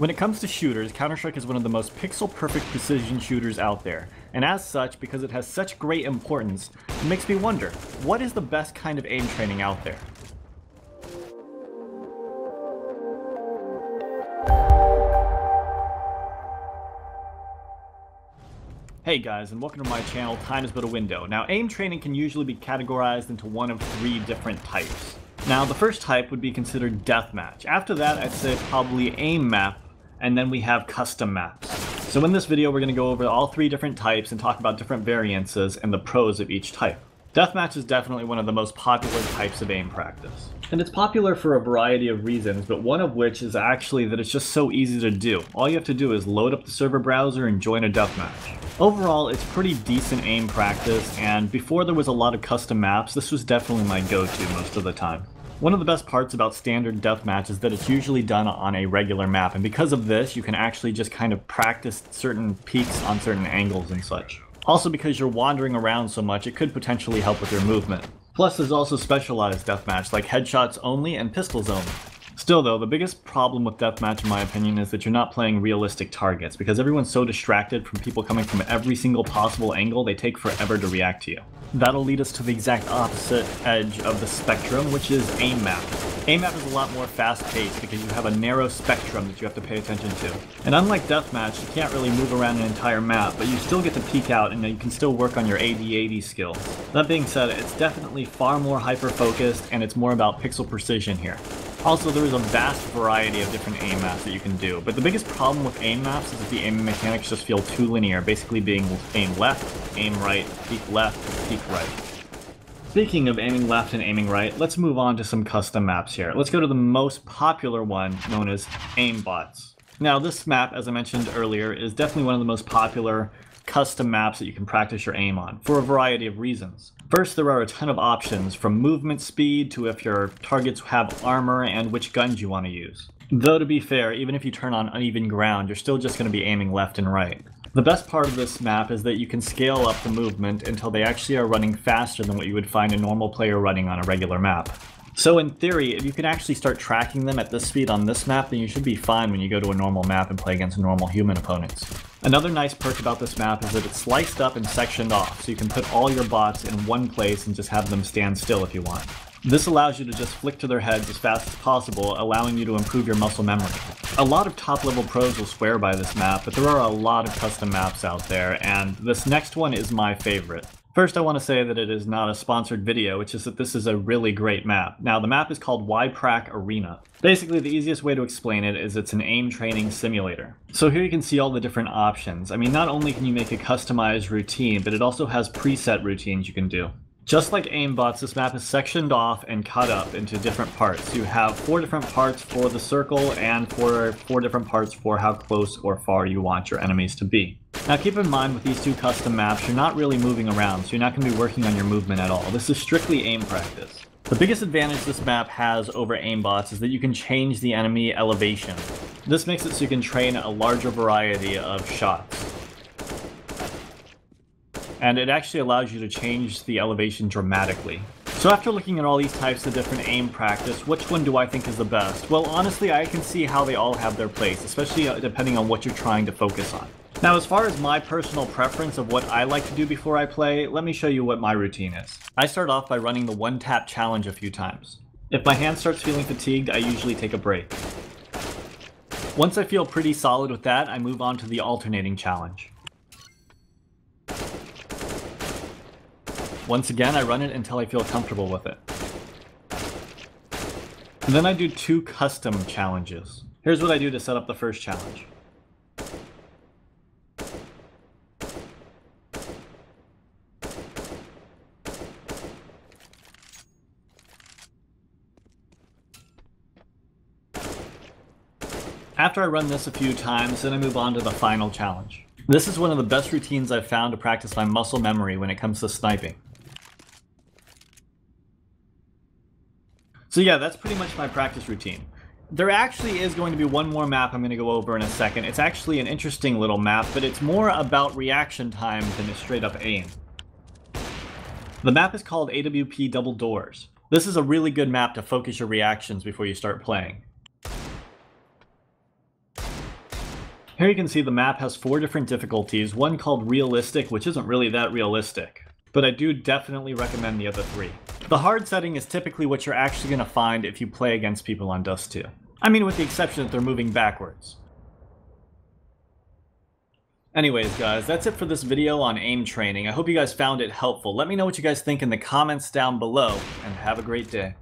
When it comes to shooters, Counter-Strike is one of the most pixel-perfect precision shooters out there, and as such, because it has such great importance, it makes me wonder, what is the best kind of aim training out there? Hey guys, and welcome to my channel, Time is But a Window. Now, aim training can usually be categorized into one of three different types. Now, the first type would be considered Deathmatch. After that, I'd say probably aim map, and then we have custom maps. So in this video, we're going to go over all three different types and talk about different variances and the pros of each type. Deathmatch is definitely one of the most popular types of aim practice. And it's popular for a variety of reasons, but one of which is actually that it's just so easy to do. All you have to do is load up the server browser and join a deathmatch. Overall, it's pretty decent aim practice, and before there was a lot of custom maps, this was definitely my go-to most of the time. One of the best parts about standard deathmatch is that it's usually done on a regular map, and because of this, you can actually just kind of practice certain peaks on certain angles and such. Also, because you're wandering around so much, it could potentially help with your movement. Plus, there's also specialized deathmatch, like headshots only and pistols only. Still though, the biggest problem with deathmatch in my opinion is that you're not playing realistic targets, because everyone's so distracted from people coming from every single possible angle, they take forever to react to you. That'll lead us to the exact opposite edge of the spectrum, which is aim map. Aim map is a lot more fast-paced because you have a narrow spectrum that you have to pay attention to. And unlike deathmatch, you can't really move around an entire map, but you still get to peek out and you can still work on your AD-AD skills. That being said, it's definitely far more hyper-focused and it's more about pixel precision here. Also, there is a vast variety of different aim maps that you can do, but the biggest problem with aim maps is that the aiming mechanics just feel too linear, basically being aim left, aim right, peek left, peek right. Speaking of aiming left and aiming right, let's move on to some custom maps here. Let's go to the most popular one, known as Aimbots. Now, this map, as I mentioned earlier, is definitely one of the most popular custom maps that you can practice your aim on, for a variety of reasons. First, there are a ton of options, from movement speed to if your targets have armor and which guns you want to use. Though to be fair, even if you turn on uneven ground, you're still just going to be aiming left and right. The best part of this map is that you can scale up the movement until they actually are running faster than what you would find a normal player running on a regular map. So in theory, if you can actually start tracking them at this speed on this map, then you should be fine when you go to a normal map and play against normal human opponents. Another nice perk about this map is that it's sliced up and sectioned off, so you can put all your bots in one place and just have them stand still if you want. This allows you to just flick to their heads as fast as possible, allowing you to improve your muscle memory. A lot of top-level pros will swear by this map, but there are a lot of custom maps out there, and this next one is my favorite. First, I want to say that it is not a sponsored video, it's just that this is a really great map. Now, the map is called YPRAC Arena. Basically, the easiest way to explain it is it's an aim training simulator. So here you can see all the different options. I mean, not only can you make a customized routine, but it also has preset routines you can do. Just like Aimbots, this map is sectioned off and cut up into different parts. You have 4 different parts for the circle and 4 different parts for how close or far you want your enemies to be. Now keep in mind with these two custom maps, you're not really moving around, so you're not going to be working on your movement at all. This is strictly aim practice. The biggest advantage this map has over Aimbots is that you can change the enemy elevation. This makes it so you can train a larger variety of shots. And it actually allows you to change the elevation dramatically. So after looking at all these types of different aim practice, which one do I think is the best? Well, honestly, I can see how they all have their place, especially depending on what you're trying to focus on. Now, as far as my personal preference of what I like to do before I play, let me show you what my routine is. I start off by running the one-tap challenge a few times. If my hand starts feeling fatigued, I usually take a break. Once I feel pretty solid with that, I move on to the alternating challenge. Once again, I run it until I feel comfortable with it. And then I do 2 custom challenges. Here's what I do to set up the first challenge. After I run this a few times, then I move on to the final challenge. This is one of the best routines I've found to practice my muscle memory when it comes to sniping. So yeah, that's pretty much my practice routine. There actually is going to be one more map I'm going to go over in a second. It's actually an interesting little map, but it's more about reaction time than a straight up aim. The map is called AWP Double Doors. This is a really good map to focus your reactions before you start playing. Here you can see the map has 4 different difficulties, one called realistic, which isn't really that realistic, but I do definitely recommend the other 3. The hard setting is typically what you're actually going to find if you play against people on Dust 2. I mean, with the exception that they're moving backwards. Anyways, guys, that's it for this video on aim training. I hope you guys found it helpful. Let me know what you guys think in the comments down below, and have a great day.